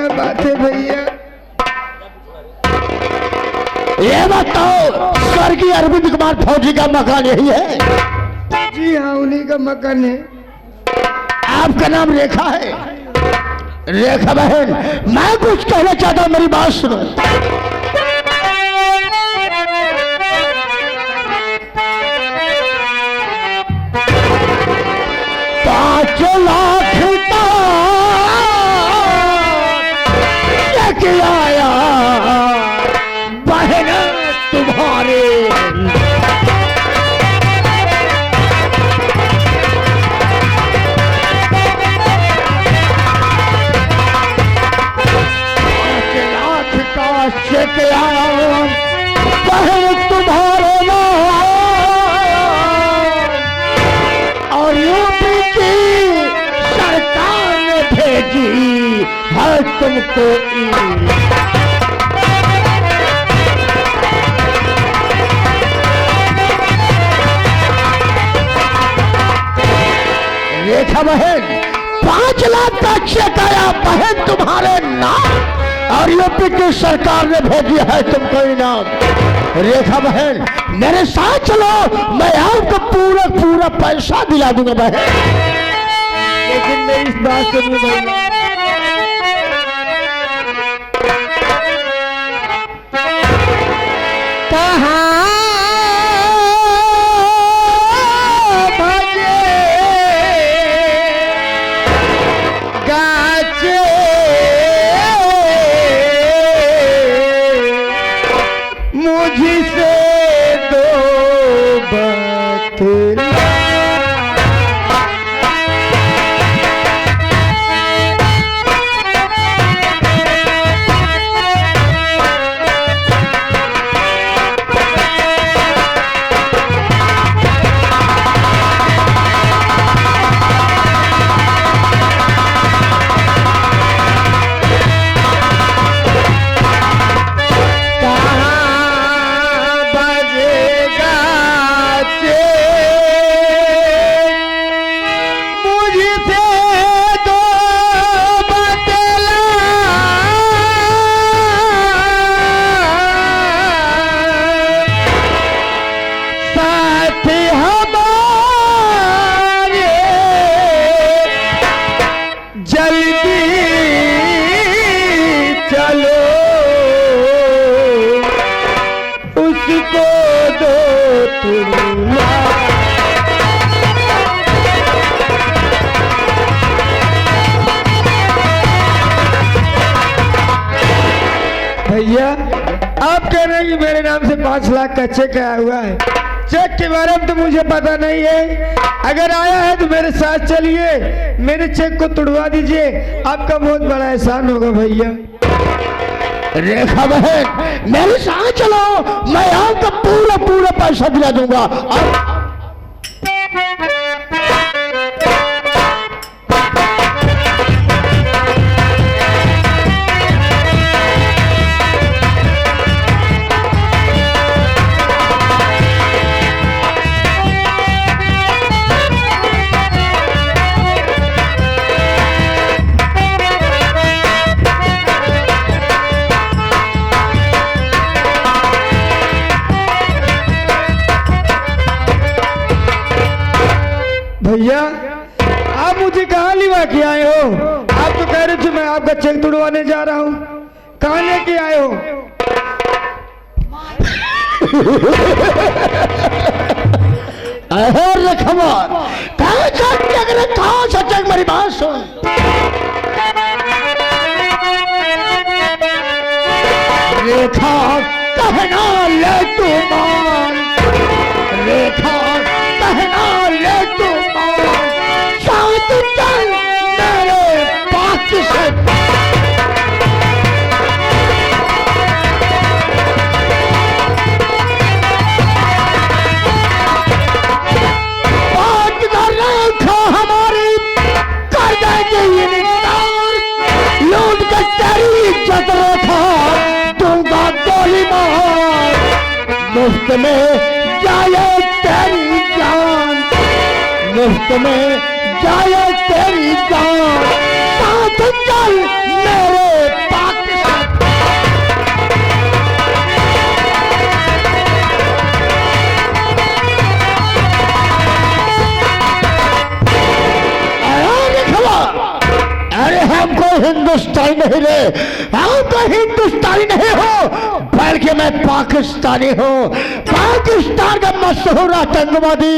क्या बात है भैया? ये बताओ स्वर्गीय अरविंद कुमार फौजी का मकान यही है? जी हाँ, उन्हीं का मकान है। आपका नाम रेखा है? रेखा बहन, मैं कुछ कहना चाहता हूं, मेरी बात सुनो। 5 लाख का चेक आया बहन तुम्हारे। चेक आया बहन तुम्हारे और यूपी की सरकार ने भेजी है तुमको। रेखा बहन, 5 लाख का चेक आया बहन तुम्हारे नाम और यूपी की सरकार ने भेजी है तुमको इनाम। रेखा बहन, मेरे साथ चलो, मैं आपको पूरा पूरा पैसा दिला दूंगा बहन। लेकिन मैं इस बात से नहीं भैया। कहाँ भजे गाचे मुझसे दो बतला। भैया आप कह रहे हैं कि मेरे नाम से 5 लाख का चेक आया हुआ है। चेक के बारे में तो मुझे पता नहीं है। अगर आया है तो मेरे साथ चलिए, मेरे चेक को तुड़वा दीजिए, आपका बहुत बड़ा एहसान होगा भैया। रेखा बहन, मेरे साथ चलो, मैं आपका पूरा पूरा पैसा दिला दूंगा। भैया आप मुझे कहाँ लिवा के आए हो? आप तो कह रहे थे मैं आपका चेक तुड़वाने जा रहा हूँ, कहाँ लेके आए हो? कहाँ से चेक? मेरी बात सुन। रेखा कहना ले तू मान, रेखा कहना ले तू मान, साथ चल मेरे पास से। बात कर रेखा हमारी कर देंगे ये निस्तार, लूट कर तेरी इज्जत रेखा दूंगा गोली मार, मुफ्त में जाए तेरी जान, मुफ्त में जाए तेरी जान, साथ चल मेरे अरे हमको हिंदुस्तानी नहीं रे, हम तो हिंदुस्तानी नहीं हो, बल्कि मैं पाकिस्तानी हूँ। पाकिस्तान का मशहूर आतंकवादी,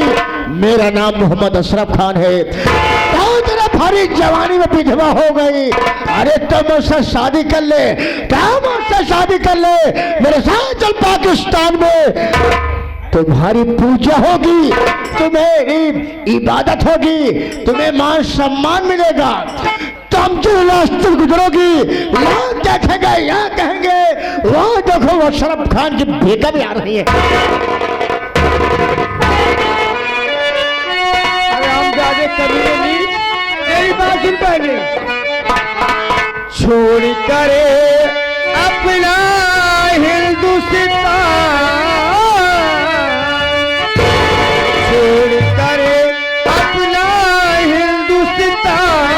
मेरा नाम मोहम्मद अशरफ खान है। तो तेरा भारी जवानी में विधवा हो गई, अरे तुम मुझसे शादी कर ले, तुम मुझसे शादी कर ले, मेरे साथ चल पाकिस्तान में, तुम्हारी पूजा होगी, तुम्हें इबादत होगी, तुम्हें मान सम्मान मिलेगा, तुम जो रास्ते गुजरोगी लोग देखेंगे, यहाँ कहेंगे वहाँ देखो वो अशरफ खान की बेटा भी आ रही है। अरे हम जाके कभी नहीं, मेरी बात सुन पहले। छोड़ करे अपना हिंदुस्तान, छोड़ करे अपना हिंदुस्तान,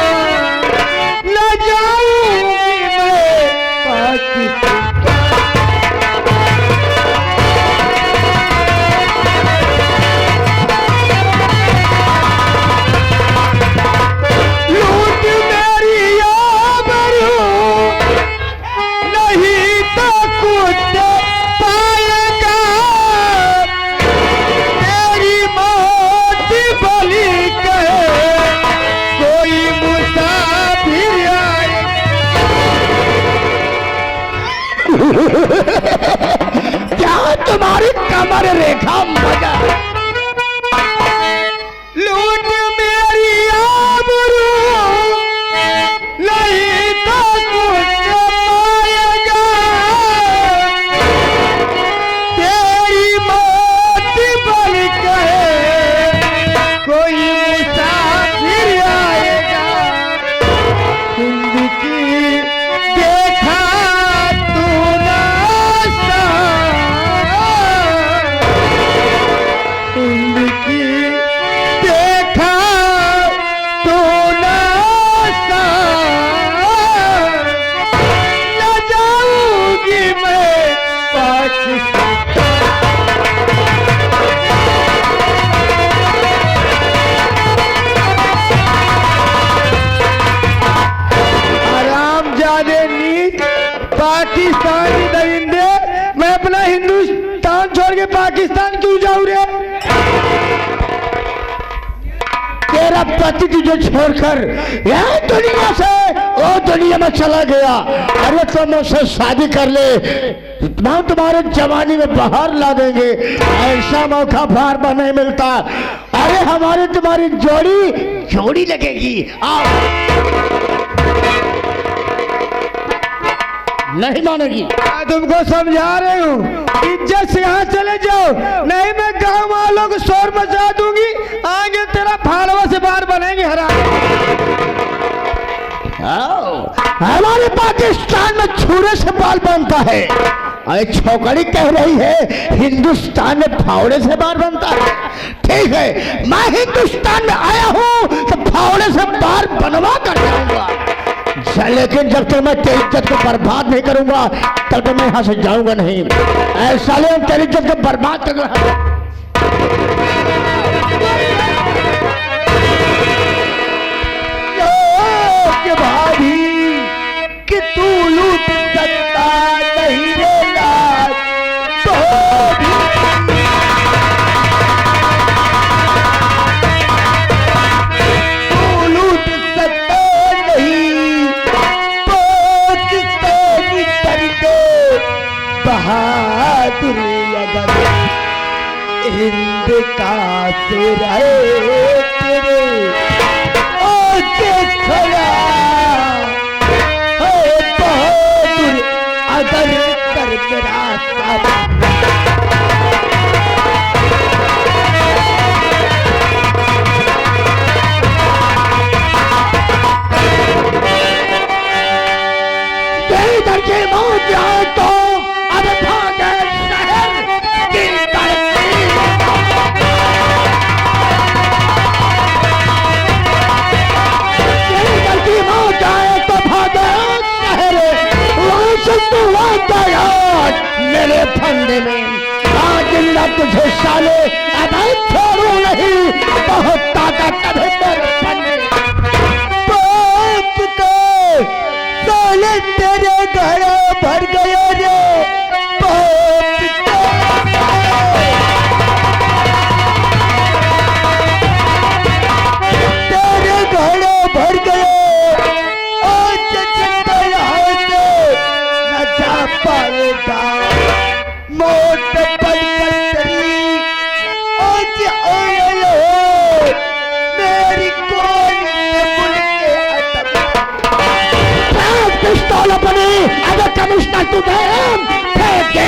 न जाऊंगी मैं पाकिस्तान। लूट मेरी आबरू, नहीं तो कुछ पाएगा, तेरी मौत भली कहे कोई मुसाफिर क्या तुम्हारी कमर रेखा मजा। लूट मेरी आबरू, नहीं तो कुछ पाएगा, तेरी मौत भली कहे कोई मुसाफिर आएगा। हिंद की देखा तू नाश्ता, हिंद की देखा तू नाश्ता, न जाऊंगी मैं पाकिस्तान। आराम जाने नीच पाकिस्तानी दरिंदे, मैं अपना हिंदुस्तान छोड़ के पाकिस्तान क्यों जाऊं रे? तेरा पति तुझे छोड़कर यह दुनिया से वो दुनिया में चला गया, अरे तुम मुझसे शादी कर ले, हम तुम्हारे जवानी में बाहर ला देंगे, ऐसा मौका बार बार नहीं मिलता, अरे हमारी तुम्हारी जोड़ी जोड़ी लगेगी। आओ। नहीं मानेगी। मैं तुमको समझा रही हूँ, इज्जत से यहाँ चले जाओ, नहीं मैं गांव वालों को शोर मचा दूंगी, आगे तेरा फाड़वा से बाहर बनेंगे हरा। हमारे पाकिस्तान में छुरे से बाल बनता है, अरे छोकरी कह रही है हिंदुस्तान में फावड़े से बाल बनता है। ठीक है, मैं हिंदुस्तान में आया हूँ तो फावड़े से बाल बनवा कर जाऊंगा, लेकिन जब तक मैं तेरी इज्जत को बर्बाद नहीं करूंगा तब तक मैं यहाँ से जाऊंगा नहीं। ऐसा ले तेरी इज्जत को बर्बाद कर रहा भाभी कि तू लूट सकता नहीं रे लाज, तो तू लूट सकता नहीं पाकिस्तानी करके बहादुरी, अगर हिंद का सिर है तेरे खड़ा है बहादुर, अगर कर मेरा इधर के मौत जाए तो अब भागे शहर की तरक्की मौत जाए तो भागे शहर, वहां से तो मेरी पिस्तौल अपनी अगर कमिश्नर तुझे फेंके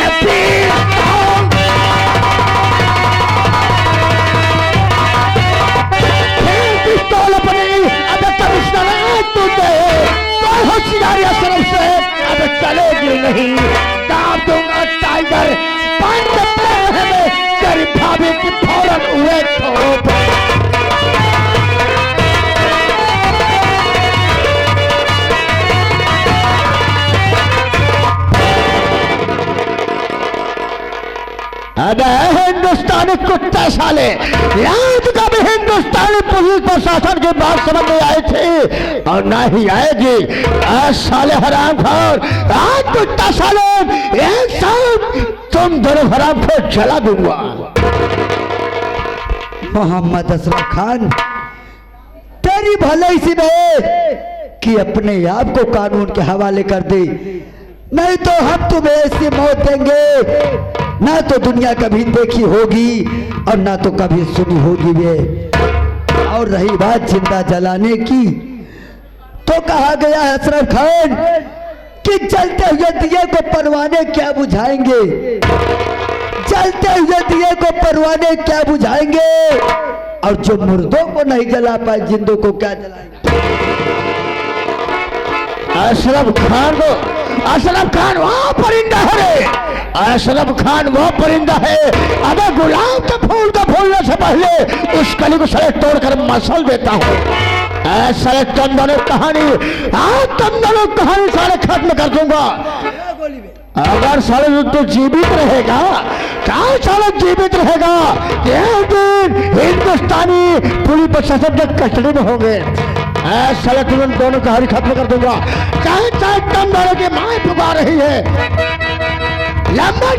पिस्तौल अपनी अगर कमिश्नर तुझे कोई होशियारी असर से अब चलेगी नहीं। दाब दूंगा टाइगर बंद पैर में तेरी भाभी की फौरन हुए ठोप। अबे हिंदुस्तानी कुत्ते साले, आज का भी हिंदुस्तानी पुलिस प्रशासन की बात समझ में आई थी और ना ही आएगी। आज साले हरामखोर, आज कुत्ता साले, एक साथ तुम दोनों हराम को जला दूंगा। मोहम्मद अशरफ खान, तेरी भलाई सी नहीं कि अपने आप को कानून के हवाले कर दे, नहीं तो हम तुम्हें ऐसी मौत देंगे ना तो दुनिया कभी देखी होगी और ना तो कभी सुनी होगी वे। और रही बात जिंदा जलाने की, तो कहा गया है अशरफ खान कि जलते हुए दिए को परवाने क्या बुझाएंगे, जलते हुए दिए को परवाने क्या बुझाएंगे, और जो मुर्दों को नहीं जला पाए जिंदों को क्या जलाएंगे। अशरफ खान वहाँ परिंदा है, अशरफ खान वो परिंदा है। अगर गुलाब के फूल का फूलने से पहले उस कली को सड़क तोड़कर मसल देता हूँ। ऐसा तुम दोनों कहानी, आज तुम दोनों कहानी सारे खत्म कर दूंगा। अगर साले तो जीवित रहेगा, क्या साले जीवित रहेगा, एक दिन हिंदुस्तानी पुलिस प्रशासन के कस्टडी में होंगे। ऐसा तुम दोनों कहानी खत्म कर दूंगा। चाहे चाहे तुम दोनों की मां पुकार रही है, लंबा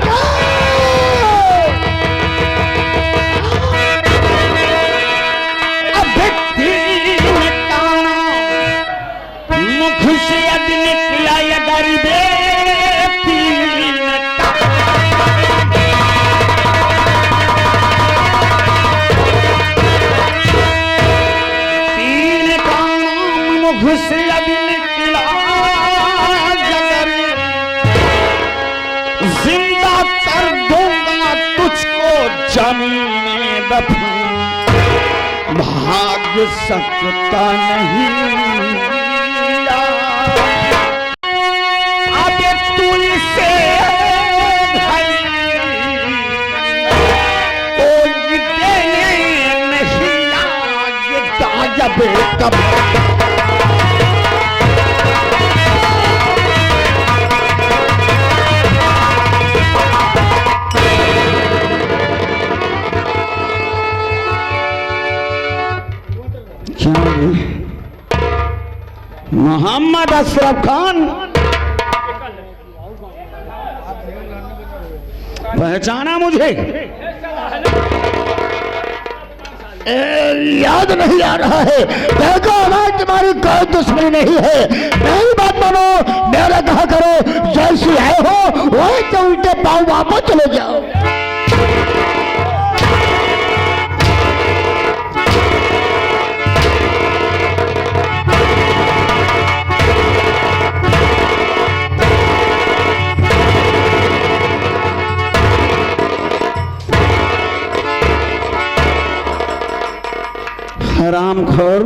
मुख से अब निकला ये गरीबे जिंदा कर दूंगा तुझको जमीन दफन, भाग सकता नहीं अब तुझसे कोई देने नहीं आगे जब कब। मोहम्मद अशरफ खान पहचाना मुझे? याद नहीं आ रहा है। देखो हमारी तुम्हारी कोई दुश्मनी नहीं है, मेरी बात मानो, मेरा कहा करो, जैसी आए हो वही तो उल्टे पाँव वापस चले जाओ। हरामखोर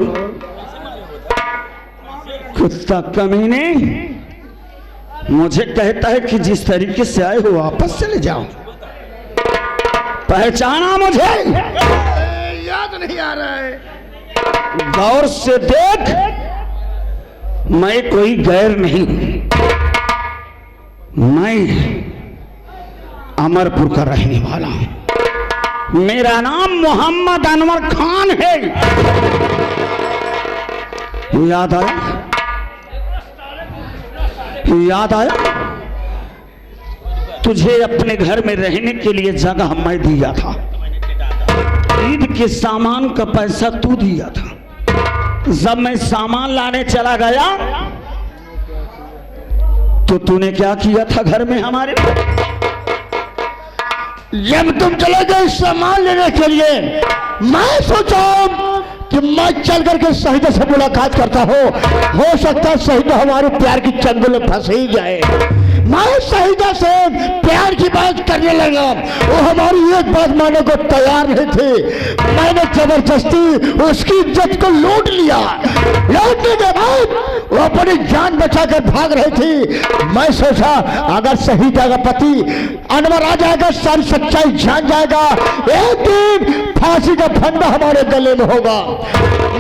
कुत्ता कमीने, मुझे कहता है कि जिस तरीके से आए हो वापस चले जाओ। पहचाना मुझे? याद नहीं आ रहा है। गौर से देख, मैं कोई गैर नहीं, मैं अमरपुर का रहने वाला हूं। मेरा नाम मोहम्मद अनवर खान है। याद आया? याद आया? तुझे अपने घर में रहने के लिए जगह मैं दिया था, ईद के सामान का पैसा तू दिया था। जब मैं सामान लाने चला गया तो तूने क्या किया था घर में हमारे? जब तुम चले गए सामान लेने के लिए, मैं सोचा कि मैं चल करके शहीद से मुलाकात करता हो सकता है शहीद हमारे प्यार की चंगुल में फंस ही जाए। मैं शहीदा से प्यार की बात करने लगा, वो हमारी एक बात मानने को तैयार नहीं थी। मैंने जबरदस्ती उसकी इज्जत को लूट लिया। लूटने के बाद वो अपनी जान बचा कर भाग रही थी। मैं सोचा अगर शहीदा का पति अनवर आ जाएगा, सारी सच्चाई जान जाएगा, एक दिन फांसी का फंदा हमारे गले में होगा।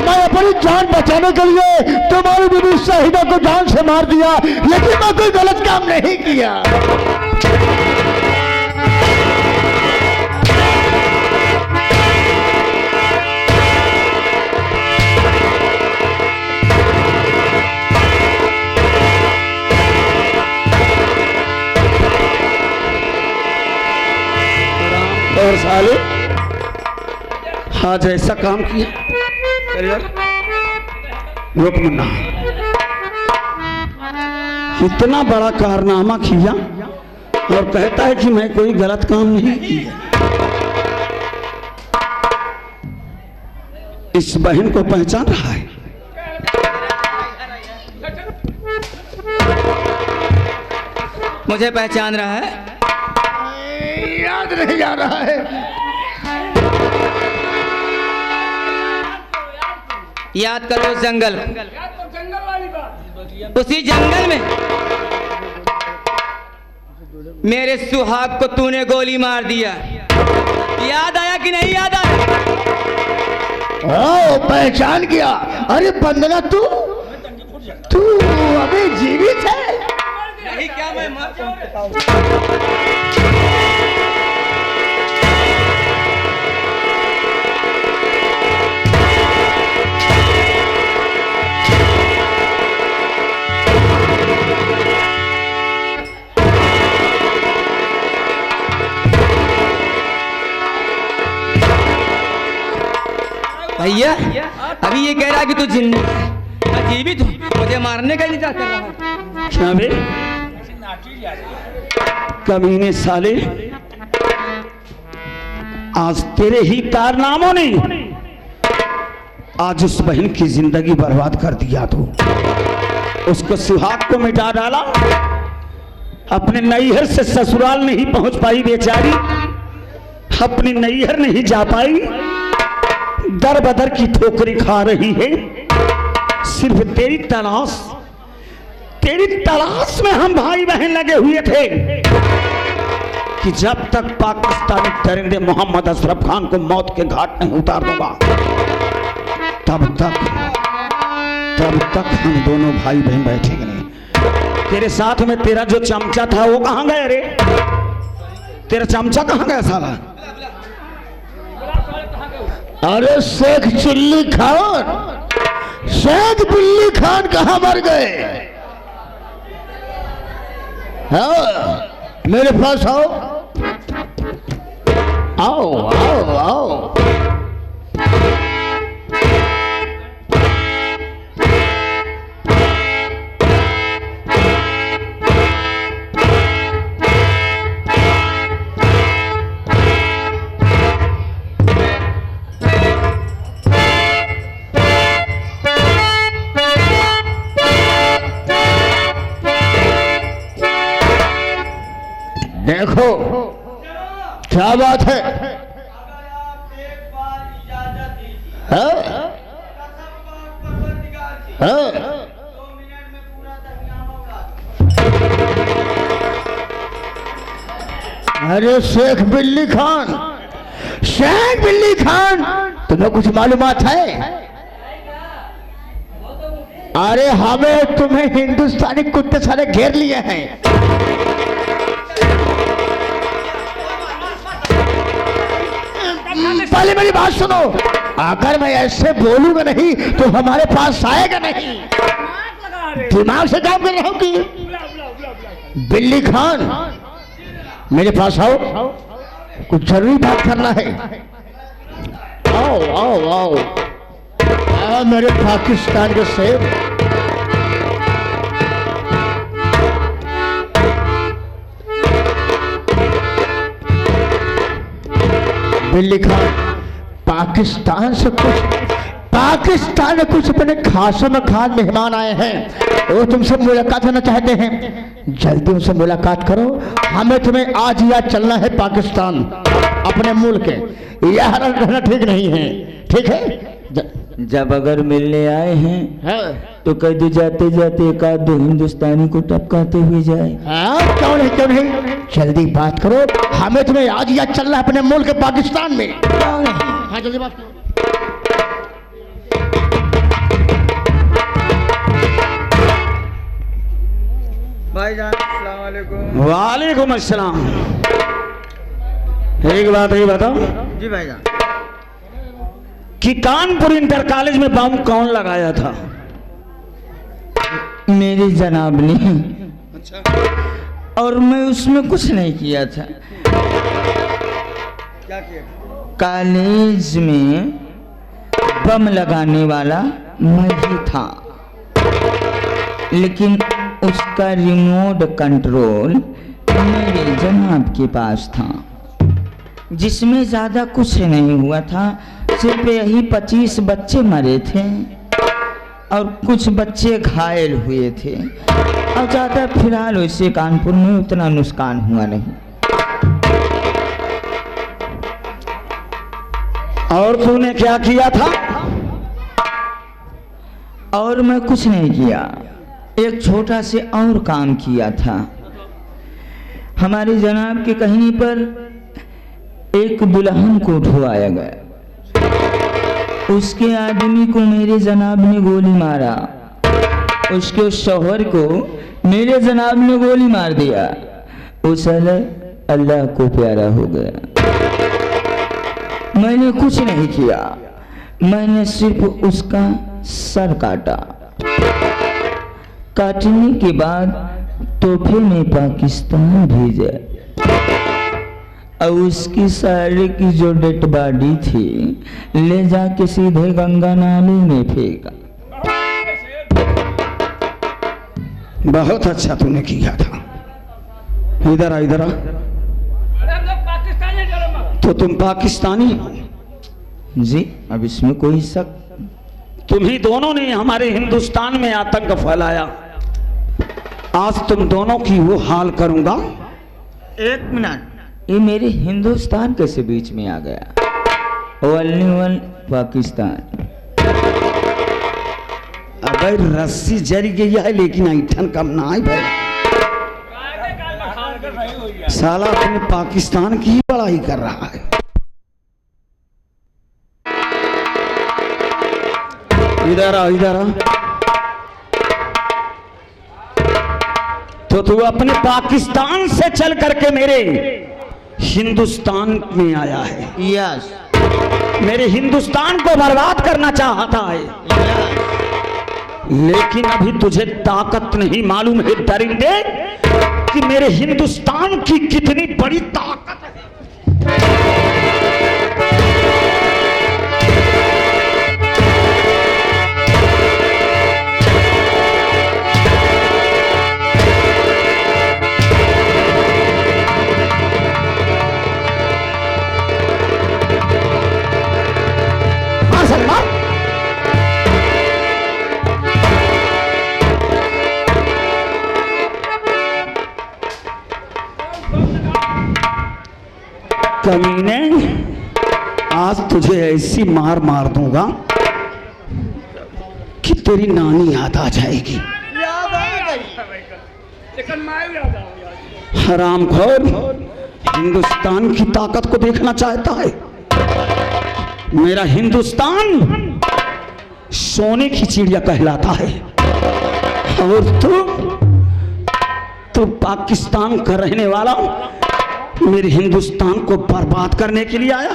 मैं अपनी जान बचाने के लिए तुम्हारी बीवी शहीदा को जान से मार दिया, लेकिन मैं कोई गलत काम नहीं किया। और साले आज ऐसा काम किया, रुक मुन्ना, इतना बड़ा कारनामा किया और कहता है कि मैं कोई गलत काम नहीं किया। इस बहन को पहचान रहा है? मुझे पहचान रहा है? याद नहीं आ रहा है। याद करो उस जंगल, उसी जंगल में मेरे सुहाग को तूने गोली मार दिया। याद आया कि नहीं याद आया? पहचान गया। अरे बंदना, तू अभी जीवित है? नहीं, क्या मैं मर जाऊं? भैया अभी ये कह रहा है कि तू जिंदा है, मैं जीवित हूँ, मुझे मारने का इंतजार कर रहा है। क्या बे? कमीने साले, आज तेरे ही कारनामों ने आज उस बहन की जिंदगी बर्बाद कर दिया। तू उसको सुहाग को मिटा डाला, अपने नैहर से ससुराल नहीं पहुंच पाई बेचारी, अपनी नैहर नहीं जा पाई, दर बदर की ठोकरें खा रही है। सिर्फ तेरी तलाश में हम भाई बहन लगे हुए थे कि जब तक पाकिस्तानी दरिंदे मोहम्मद अशरफ खान को मौत के घाट नहीं उतार दूंगा, तब तक हम दोनों भाई बहन बैठेंगे नहीं। तेरे साथ में तेरा जो चमचा था वो कहां गया रे? तेरा चमचा कहां गया साला? अरे शेख चिल्ली खान, शेख बिल्ली खान कहाँ मर गए? हाँ, मेरे पास आओ आओ आओ आओ। देखो क्या बात है? अरे शेख बिल्ली खान, शेख बिल्ली खान, तुम्हें कुछ मालूमात है? अरे हमें तुम्हें हिंदुस्तानी कुत्ते सारे घेर लिए हैं। पहले मेरी बात सुनो, अगर मैं ऐसे बोलूंगा नहीं तो हमारे पास आएगा नहीं। दिमाग से काम कर रहा हूं कि बिल्ली खान, मेरे पास आओ, कुछ जरूरी बात करना है। आओ आओ आओ, आओ मेरे पाकिस्तान के शेर। बिल्ली खान, पाकिस्तान से कुछ अपने खासों में खास मेहमान आए हैं। वो तुमसे मुलाकात करना चाहते हैं, जल्दी उनसे मुलाकात करो। हमें तुम्हें आज ही आज चलना है पाकिस्तान, अपने मुल्क के। यहाँ रहना ठीक नहीं है, ठीक है? जब अगर मिलने आए हैं तो कह दो जाते जाते एक आध दो हिंदुस्तानी को टपकाते हुए जाए। क्यों नहीं, जल्दी बात करो। हमें तुम्हें आज ही आज चलना है अपने मुल्क पाकिस्तान में। हाँ जल्दी बात करो। भाईजान अस्सलाम वालेकुम। वालेकुम अस्सलाम। एक बात ये बताओ जी भाईजान, कि कानपुर इंटर कॉलेज में बम कौन लगाया था? मेरी जनाब ने। और मैं उसमें कुछ नहीं किया था। क्या किया? कॉलेज में बम लगाने वाला मैं ही था, लेकिन उसका रिमोट कंट्रोल मेरे जनाब के पास था, जिसमें ज़्यादा कुछ नहीं हुआ था। सिर्फ यही 25 बच्चे मरे थे और कुछ बच्चे घायल हुए थे, और ज़्यादा फिलहाल वैसे कानपुर में उतना नुकसान हुआ नहीं। और तूने क्या किया था? और मैं कुछ नहीं किया, एक छोटा से और काम किया था। हमारे जनाब के कहने पर एक दुल्हन को उठवाया गया। उसके आदमी को मेरे जनाब ने गोली मारा, उसके शौहर को मेरे जनाब ने गोली मार दिया। वो साला अल्लाह को प्यारा हो गया। मैंने कुछ नहीं किया, मैंने सिर्फ उसका सर काटा। काटने के बाद तोहफे में पाकिस्तान भेजा, और उसकी सारे की जो डेड बॉडी थी ले जाके सीधे गंगा नाले में फेंका। बहुत अच्छा तूने किया था। इधर आ, इधर आ। तो तुम पाकिस्तानी हो? जी, अब इसमें कोई शक? तुम ही दोनों ने हमारे हिंदुस्तान में आतंक फैलाया। आज तुम दोनों की वो हाल करूंगा। एक मिनट, ये मेरे हिंदुस्तान कैसे बीच में आ गया? Only one Pakistan. अबे रस्सी जल गई है, लेकिन ऐठन कम ना है भाई। साला अपने पाकिस्तान की बड़ाई कर रहा है। इधर आ, इधर आ। तो तू अपने पाकिस्तान से चल करके मेरे हिंदुस्तान में आया है। यस। मेरे हिंदुस्तान को बर्बाद करना चाहता है। लेकिन अभी तुझे ताकत नहीं मालूम है दरिंदे, कि मेरे हिंदुस्तान की कितनी बड़ी ताकत है। कमीने, आज तुझे ऐसी मार मार दूंगा कि तेरी नानी याद आ जाएगी। हरामखोर हिंदुस्तान की ताकत को देखना चाहता है। मेरा हिंदुस्तान सोने की चिड़िया कहलाता है, और तू पाकिस्तान का रहने वाला मेरे हिंदुस्तान को बर्बाद करने के लिए आया।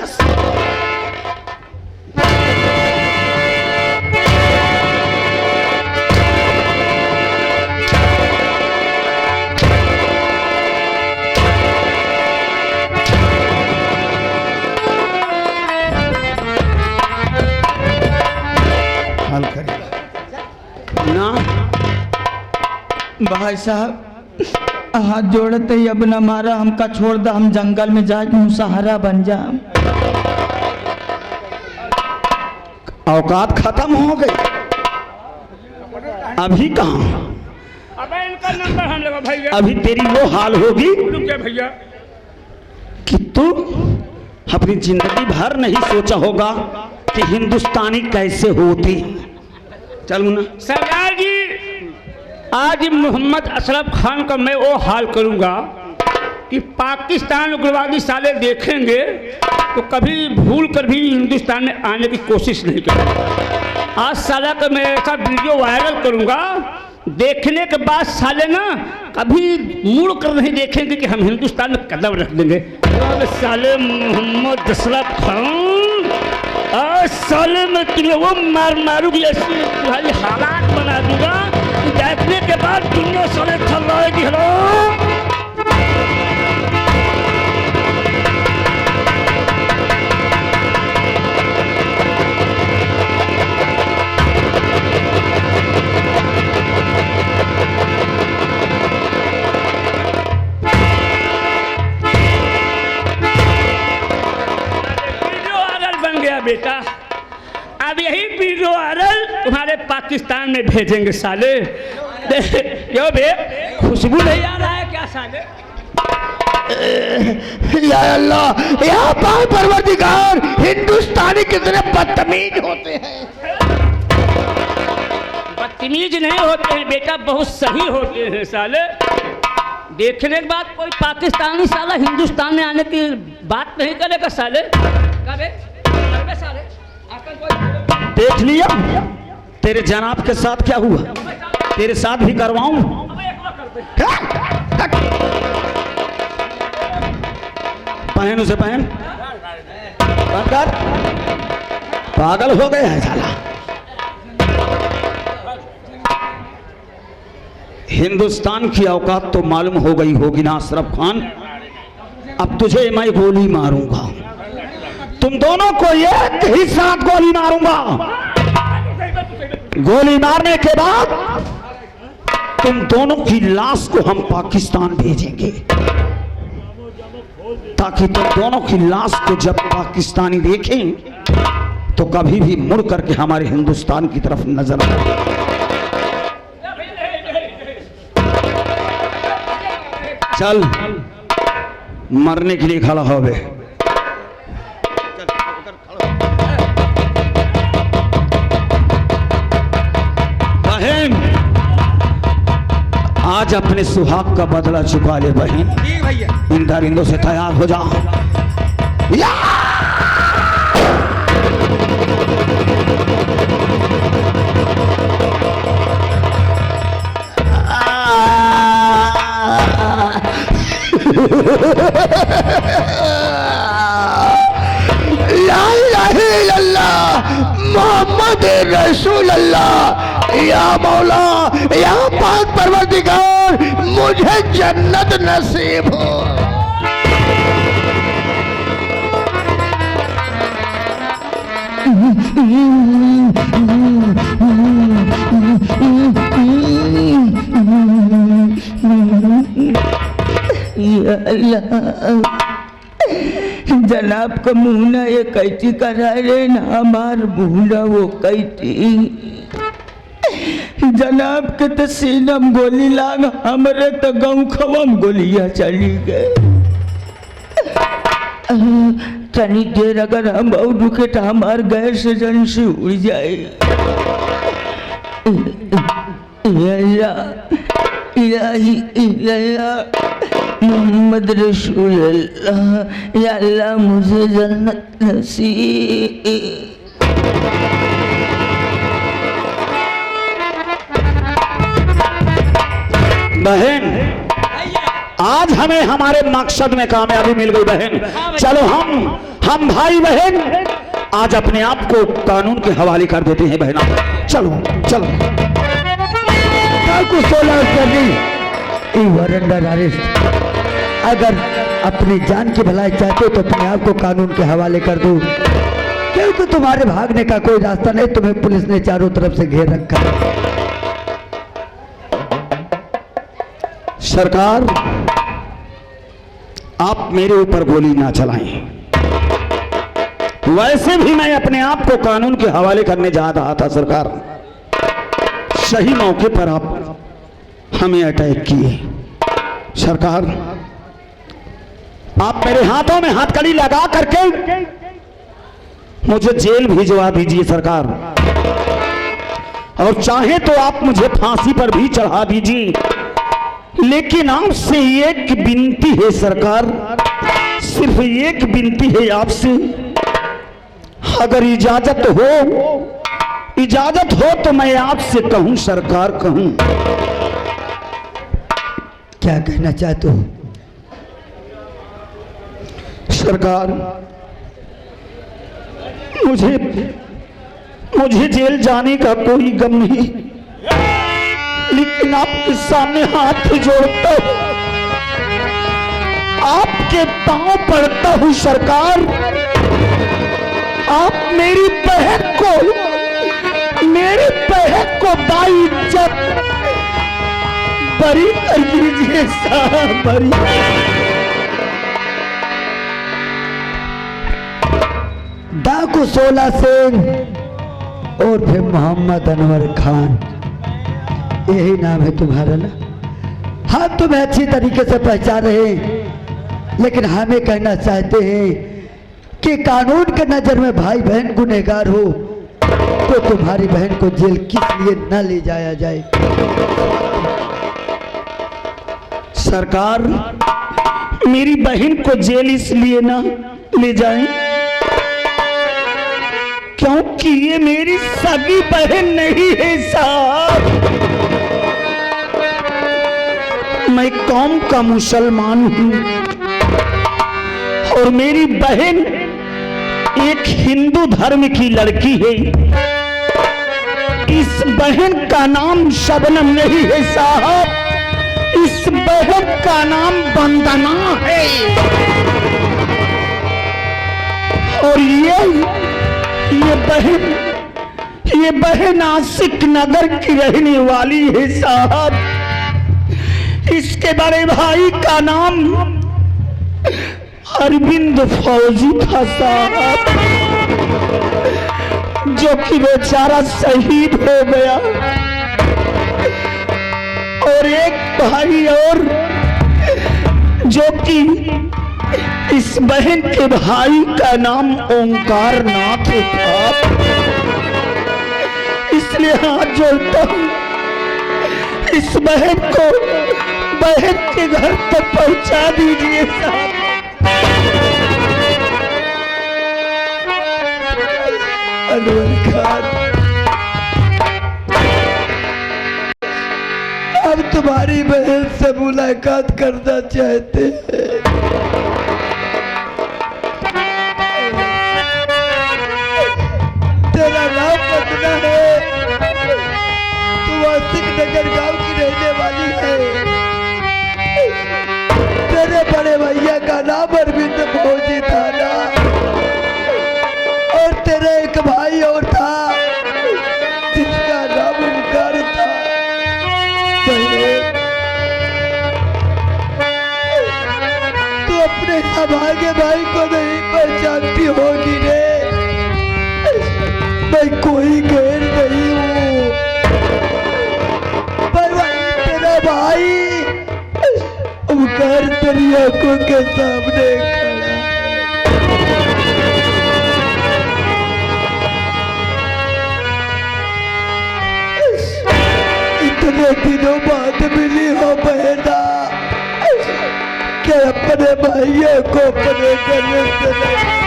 हल करेगा ना भाई साहब, हाथ जोड़ते ही अब न मारा हमका, छोड़ दा, हम जंगल में जाके मुसहारा बन जा। औकात खत्म हो गई। अभी कहाँ? अबे इनका नंबर हम लगा भैया। अभी तेरी वो हाल होगी रुक जा भैया। कि तू अपनी जिंदगी भर नहीं सोचा होगा कि हिंदुस्तानी कैसे होती। चल मुन्ना। सरदार जी, आज मोहम्मद अशरफ खान का मैं वो हाल करूंगा कि पाकिस्तान उग्रवादी साले देखेंगे तो कभी भूल कर भी हिंदुस्तान में आने की कोशिश नहीं करेंगे। आज साला का मैं ऐसा वीडियो वायरल करूंगा, देखने के बाद साले ना कभी मुड़ कर नहीं देखेंगे कि हम हिंदुस्तान में कदम रख देंगे। साले मोहम्मद अशरफ खान, आज साले में तुम्हें वो मारूंगी, ऐसी तुम्हारी हालात बना दूंगा कि देखने के बाद दुनिया साले थल्लाएगी। हेलो बेटा, अब यही वीडियो वायरल तुम्हारे पाकिस्तान में भेजेंगे साले। यो बे, खुशबू नहीं आ रहा है क्या साले? या अल्लाह, या पाक परवरदिगार, हिंदुस्तानी कितने बदतमीज होते हैं। बदतमीज नहीं होते हैं बेटा, बहुत सही होते हैं साले। देखने के बाद कोई पाकिस्तानी साला हिंदुस्तान में आने की बात नहीं करेगा साले। कबे साले देख लिया तेरे जनाब के साथ क्या हुआ, तेरे साथ भी करवाऊं। पहन उसे, पहन कर, पागल हो गया है साला। हिंदुस्तान की औकात तो मालूम हो गई होगी ना अशरफ खान। अब तुझे मैं गोली मारूंगा, तुम दोनों को एक ही साथ गोली मारूंगा। गोली मारने के बाद तुम दोनों की लाश को हम पाकिस्तान भेजेंगे, ताकि तुम दोनों की लाश को जब पाकिस्तानी देखें तो कभी भी मुड़ करके हमारे हिंदुस्तान की तरफ नजर आए। चल, मरने के लिए खड़ा हो गए। बहन, आज अपने सुहाग का बदला चुका ले बहन। इन दरिंदों से तैयार हो जा। मोहम्मद रसूल अल्लाह, या मौला, या पाक परवरदिगार, मुझे जन्नत नसीब हो। या अल्लाह, जनाब का मुहना ये कैसी करा रे ना, हमार मुहना वो कैसी। जनाब के तो सीनम गोली लाग, हमरे तो गाँव खवम गोलियां चली गए। तनी देर अगर हम बहुत रुके तो हमार गैस एजेंसी उड़ जाए। मोहम्मद रसूल अल्लाह, या अल्लाह मुझे जन्नत नसीब। बहन, आज हमें हमारे मकसद में कामयाबी मिल गई बहन। चलो हम भाई बहन आज अपने आप को कानून के हवाले कर देते हैं बहना। चलो चलो, को 16 करनी वारंट अरेस्ट। अगर अपनी जान की भलाई चाहते हो तो अपने आप को कानून के हवाले कर दो, क्योंकि तुम्हारे भागने का कोई रास्ता नहीं। तुम्हें पुलिस ने चारों तरफ से घेर रखा है। सरकार, आप मेरे ऊपर गोली ना चलाएं, वैसे भी मैं अपने आप को कानून के हवाले करने जा रहा था सरकार। सही मौके पर आप हमें अटैक किए सरकार। आप मेरे हाथों में हथकड़ी लगा करके मुझे जेल भिजवा दीजिए सरकार, और चाहे तो आप मुझे फांसी पर भी चढ़ा दीजिए, लेकिन आपसे एक विनती है सरकार, सिर्फ एक विनती है आपसे, अगर इजाजत हो तो मैं आपसे कहूं सरकार, कहूं। क्या कहना चाहते हो? सरकार मुझे जेल जाने का कोई गम नहीं, लेकिन आपके सामने हाथ जोड़ता हूं, आपके पांव पड़ता हूं सरकार। आप मेरी बहन को बाइज्जत बरी कर दीजिए साहब, बरी। डाकू 16 सिंह और फिर मोहम्मद अनवर खान, यही नाम है तुम्हारा ना? हम तुम्हें अच्छी तरीके से पहचान रहे हैं, लेकिन हमें कहना चाहते हैं कि कानून के नजर में भाई बहन गुनहगार हो तो तुम्हारी बहन को जेल किस लिए न ले जाया जाए? सरकार मेरी बहन को जेल इसलिए ना ले जाएं क्योंकि ये मेरी सगी बहन नहीं है साहब। मैं कौम का मुसलमान हूं और मेरी बहन एक हिंदू धर्म की लड़की है। इस बहन का नाम शबनम नहीं है साहब, इस बहन का नाम वंदना है। और ये बहन आशिक नगर की रहने वाली है साहब। इसके बड़े भाई का नाम अरविंद फौजी था साहब, जो कि बेचारा शहीद हो गया। और एक भाई और जो कि इस बहन के भाई का नाम ओंकार नाथ था। इसलिए हाथ जोड़ता हूं, इस बहन को बहन के घर तक पहुंचा दीजिए साहब। अनवर खान, अब तुम्हारी बहन से मुलाकात करना चाहते हैं। तेरा नाम वंदना है, तू आशिक नगर गांव की रहने वाली है। तेरे बड़े भैया का नाम अरविंद फौजी था ना, और तेरा एक भाई और था जिसका नाम ओंकार था। तू अपने सौभाग्य भाई को नहीं पहचानती होगी रे। मैं कोई गैर नहीं हूँ, पर वही तेरा भाई ओंकार तेरी आंखों के सामने खड़ा है। इतने दिनों बाद मिली हो बहना, क्या अपने भाइयों को अपने गले से नहीं?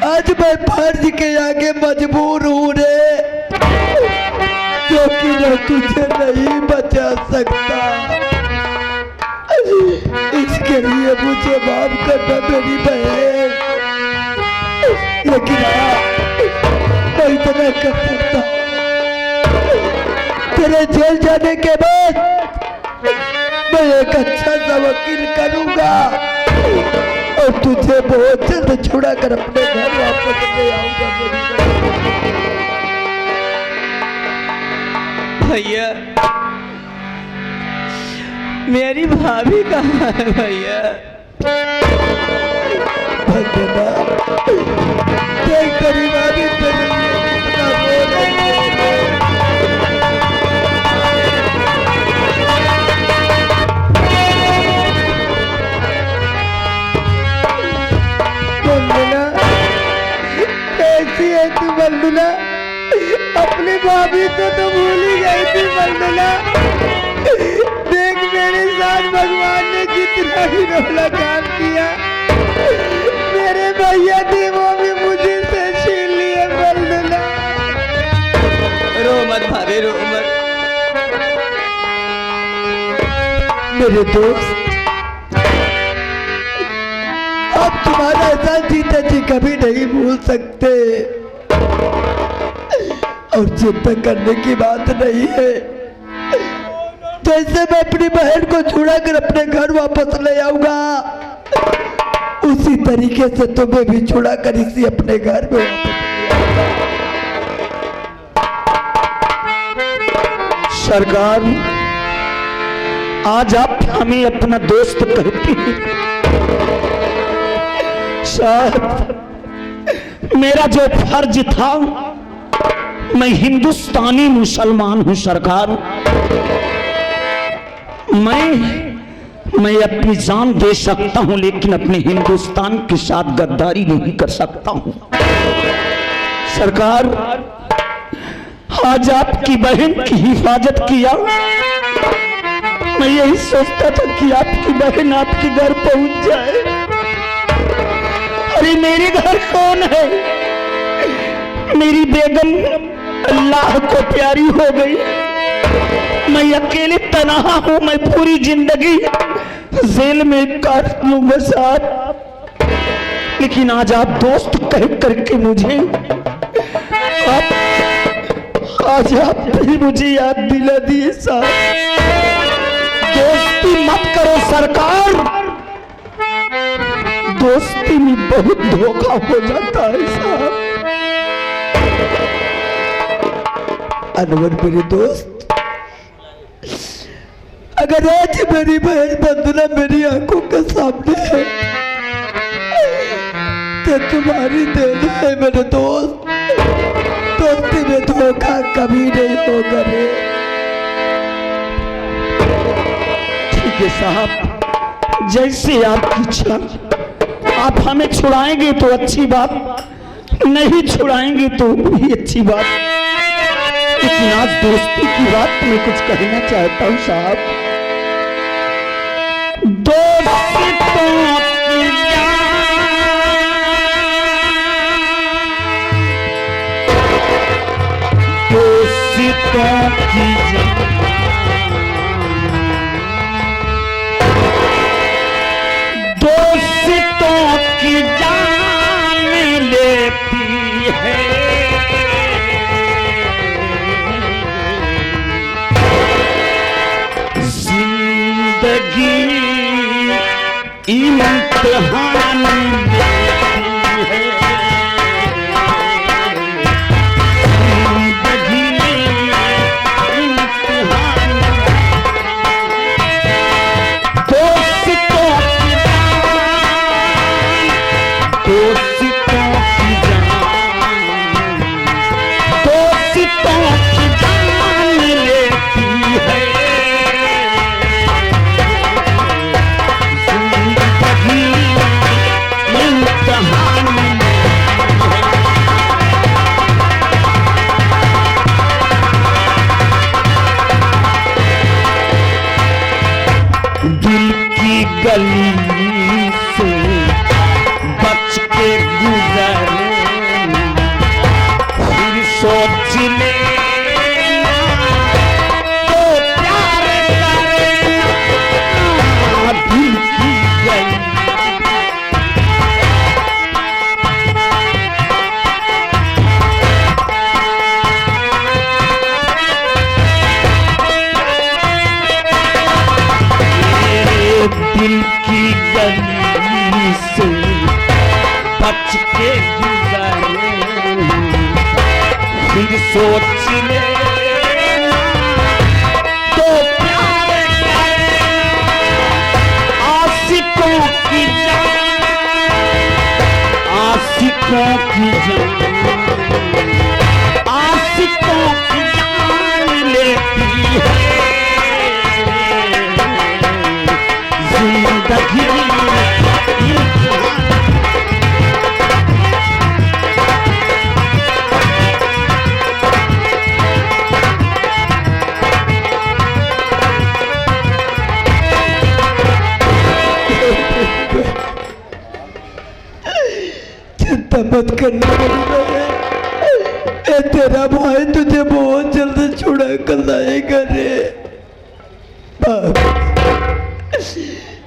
आज मैं फर्ज के आगे मजबूर हूँ रे, क्योंकि मैं तुझे नहीं बचा सकता। इसके लिए मुझे माफ करना मेरी बहन, लेकिन मैं इतना कर सकता हूँ, तेरे जेल जाने के बाद मैं एक अच्छा सा वकील करूंगा और तुझे बहुत जल्द छुड़ा कर अपने घर वापस ले आऊंगा भैया। मेरी भाभी कहाँ है भैया? भंजना देख तेरी भाभी तेरे लिए कितना रो रही है। वंदना कैसी है तू वंदना? अपनी भाभी को तो भूल ही गई थी वंदना। देख मेरे साथ भगवान ने कितना ही रोला काम किया। मेरे भैया थे वो भी मुझे से छीन लिए वंदना। रो मत भाभी, रो मत। मेरे दोस्त, अब तुम्हारा एहसान जीते जी कभी नहीं भूल सकते और चिंता करने की बात नहीं है। जैसे मैं अपनी बहन को छुड़ा कर अपने घर वापस ले आऊंगा, उसी तरीके से तुम्हें भी छुड़ा कर इसी अपने घर में सरकार, आज आप हमें अपना दोस्त कहती हैं। शायद मेरा जो फर्ज था, मैं हिंदुस्तानी मुसलमान हूं सरकार। मैं अपनी जान दे सकता हूं, लेकिन अपने हिंदुस्तान के साथ गद्दारी नहीं कर सकता हूं सरकार। आज आपकी बहन की हिफाजत किया। मैं यही सोचता था कि आपकी बहन आपके घर पहुंच जाए। अरे मेरे घर कौन है? मेरी बेगम अल्लाह को प्यारी हो गई। मैं अकेले तनहा हूं। मैं पूरी जिंदगी जेल में काट लूंगा साहब, लेकिन आज आप दोस्त कह करके मुझे आज आप भी मुझे याद दिला दिए साहब। दोस्ती मत करो सरकार, दोस्ती में बहुत धोखा हो जाता है साहब। अनवर मेरे दोस्त, अगर आज मेरी बहन वंदना मेरी आंखों के सामने है तो तुम्हारी देन है मेरे दोस्त। दोस्ती में धोखा कभी नहीं होगा रे। ठीक है साहब, जैसे आपकी इच्छा। आप हमें छुड़ाएंगे तो अच्छी बात, नहीं छुड़ाएंगे तो भी अच्छी बात, लेकिन आज दोस्ती की बात मैं कुछ कहना चाहता हूं साहब। दोस्तों की दोस्तों की जान लेती है। जिंदगी इम्तिहान लेती है। दिल की गली से बच के गुजरना, फिर सोच लेना तो प्यार करना। दिल की गली दिल की गली से सोच ले तो प्यार आशिकों की जान, आशिकों की जान, आशिकों की जान लेती है जिंदगी। चिंता मत करना मेरी बहन, ए तेरा भाई तुझे बहुत जल्द छुड़ा कर लाएगा रे। बाप,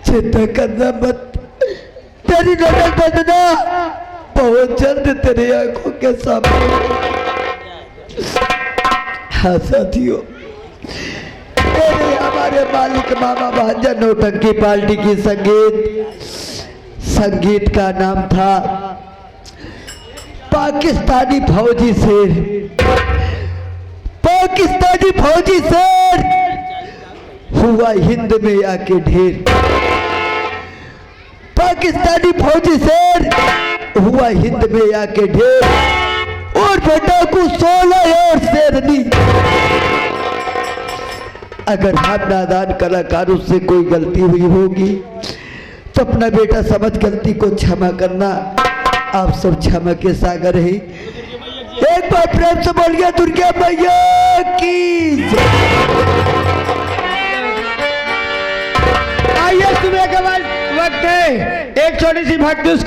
चिंता करना मत, तेरी नजर बदना बहुत जल्द तेरी आंखों के सामने। हाँ साथियों, मेरे हमारे मालिक मामा भांजा नौटंकी पार्टी की संगीत का नाम था पाकिस्तानी फौजी शेर। पाकिस्तानी फौजी शेर हुआ हिंद में आके ढेर। पाकिस्तानी फौजी शेर हुआ हिंद में आके ढेर, और पटाखू 16 और शेरनी। अगर हम नादान कलाकारों से कोई गलती हुई होगी तो अपना बेटा समझ गलती को क्षमा करना। आप सब क्षमा के सागर हैं। एक बार प्रेम से बोलिए दुर्गा मैया की जय। आइए सुबह का वक्त है, एक छोटी सी भक्ति उसके